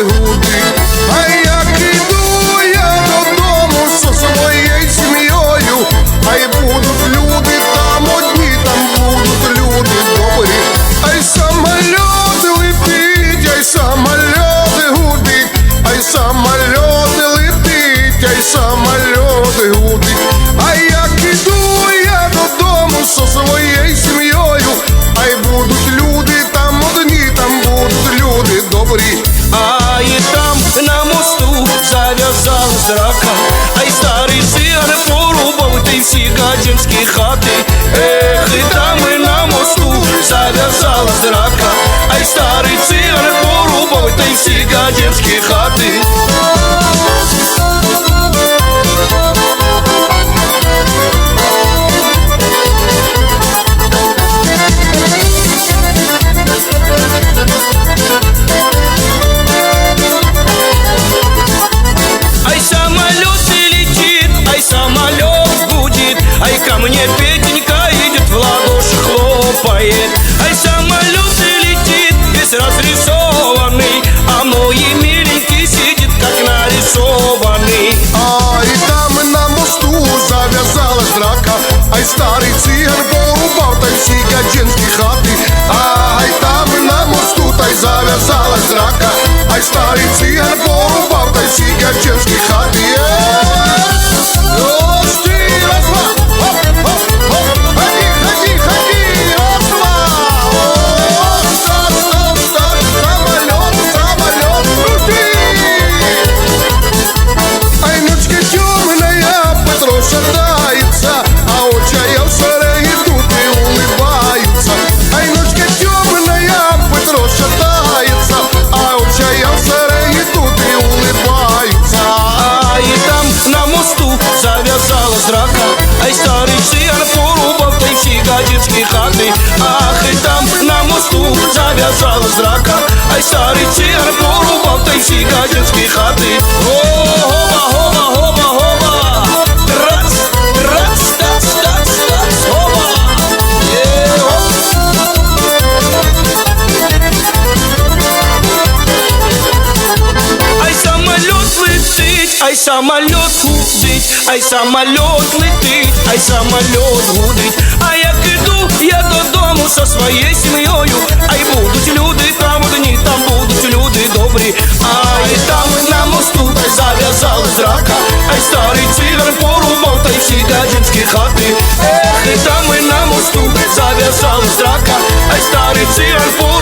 гудить. А як іду я додому со своєю сім'єю, ай будуть люди там одні, там будуть люди добрі. Ай самоліт летить, ай самоліт гудить, ай самоліт летить, ай самоліт гудить. А як іду я додому со своєю сім'єю, ай будуть люди там одні, там будуть люди добрі. А і там на мосту зав'язалась драка, ай старий циган порубав ті всі гадянські хати. Ех, і там і на мосту зав'язалась драка, ай старий циган порубав ті всі гадянські хати. Ко мне Петенька идет, в ладоши хлопает. Ай, самолет летит, весь разрисованный, а мой миленький сидит, как нарисованный. А и там и на мосту завязалась драка, ай старый циган порубав та всі гадянські хати. Ай там і на мосту та й зав'язалась драка, ай старий циган порубав та всі гадянські хати. Зав'язалась драка, ай старий циган порубав та й всі гадянські хати. Ах, і там на мосту зав'язалась драка, ай старий циган порубав та й всі гадянські хати. Гоба, гоба, гоба, гоба, трац, трац, тац, тац, тац, гоба. Ай самолет летить, ай самолет гудить, ай самолет летить, ай самолет гудить. А як іду я додому со своєю сім'єю, ай будуть люди там одні, там будуть люди добрі. Ай там на мосту та й зав'язалась драка, ай старий циган порубав та й всі гадянські хати. Ех, і там і на мосту зав'язалась драка, ай старий циган порубав